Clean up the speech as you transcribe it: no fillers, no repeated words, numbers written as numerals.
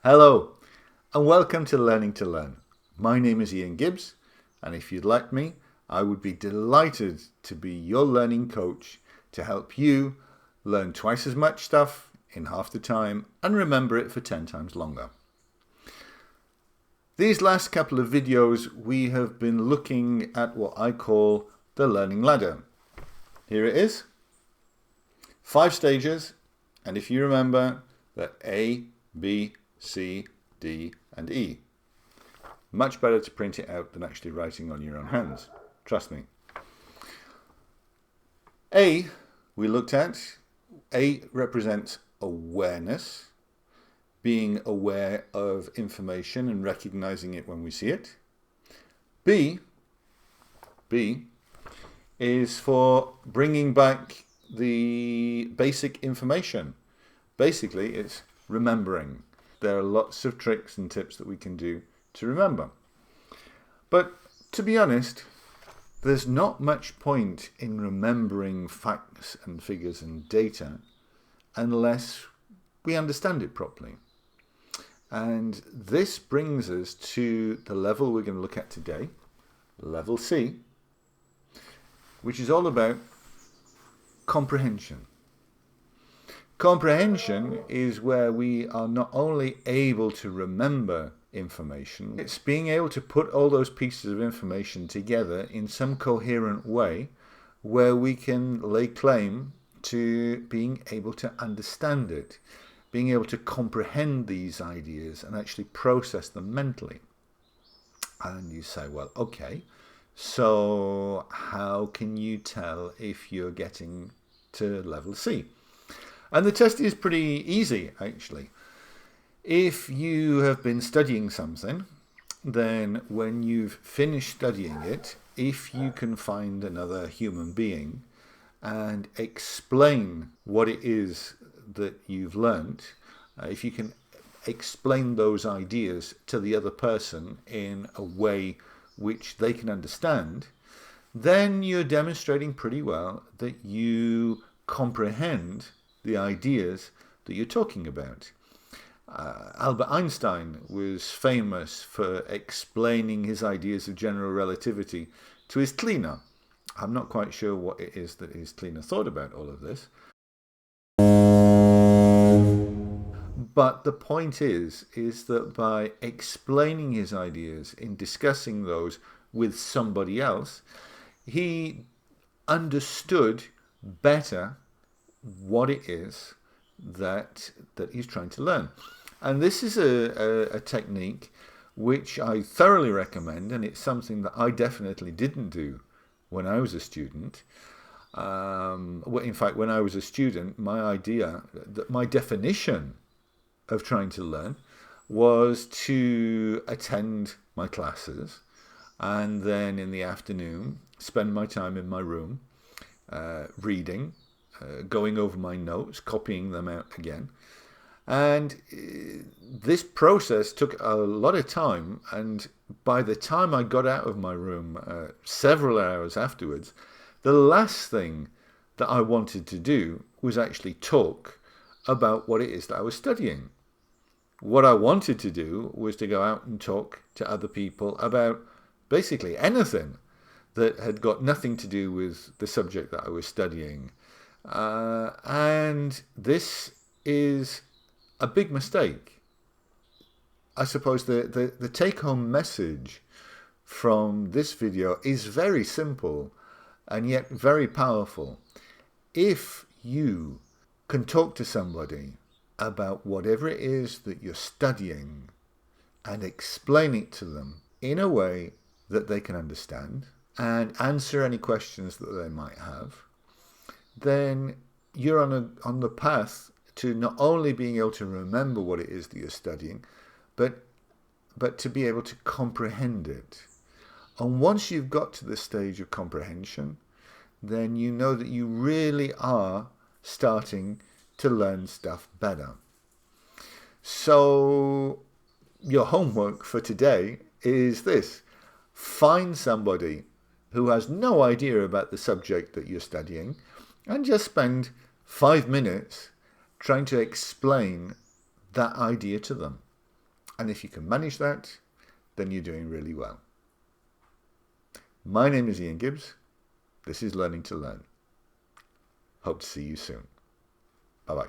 Hello, and welcome to Learning to Learn. My name is Ian Gibbs, and if you'd like me, I would be delighted to be your learning coach to help you learn twice as much stuff in half the time and remember it for 10 times longer. These last couple of videos, we have been looking at what I call the learning ladder. Here it is, 5 stages, and if you remember that A, B, C, D, and E. Much better to print it out than actually writing on your own hands. Trust me. A, we looked at. A represents awareness, being aware of information and recognizing it when we see it. B is for bringing back the basic information. Basically, it's remembering. There are lots of tricks and tips that we can do to remember. But to be honest, there's not much point in remembering facts and figures and data unless we understand it properly. And this brings us to the level we're going to look at today, level C, which is all about comprehension. Comprehension is where we are not only able to remember information, it's being able to put all those pieces of information together in some coherent way where we can lay claim to being able to understand it, being able to comprehend these ideas and actually process them mentally. And you say, well, okay, so how can you tell if you're getting to level C? And the test is pretty easy, actually. If you have been studying something, then when you've finished studying it, if you can find another human being and explain what it is that you've learnt, if you can explain those ideas to the other person in a way which they can understand, then you're demonstrating pretty well that you comprehend the ideas that you're talking about. Albert Einstein was famous for explaining his ideas of general relativity to his cleaner. I'm not quite sure what it is that his cleaner thought about all of this. But the point is that by explaining his ideas, in discussing those with somebody else, he understood better what it is that he's trying to learn. And this is a technique which I thoroughly recommend, and it's something that I definitely didn't do when I was a student. In fact, when I was a student, my definition of trying to learn was to attend my classes and then in the afternoon spend my time in my room reading, going over my notes, copying them out again. And this process took a lot of time, and by the time I got out of my room several hours afterwards, the last thing that I wanted to do was actually talk about what it is that I was studying. What I wanted to do was to go out and talk to other people about basically anything that had got nothing to do with the subject that I was studying. And this is a big mistake. I suppose the take-home message from this video is very simple and yet very powerful. If you can talk to somebody about whatever it is that you're studying and explain it to them in a way that they can understand and answer any questions that they might have, then you're on the path to not only being able to remember what it is that you're studying, but to be able to comprehend it. And once you've got to the stage of comprehension, then you know that you really are starting to learn stuff better. So your homework for today is this: find somebody who has no idea about the subject that you're studying and just spend 5 minutes trying to explain that idea to them. And if you can manage that, then you're doing really well. My name is Ian Gibbs. This is Learning to Learn. Hope to see you soon. Bye-bye.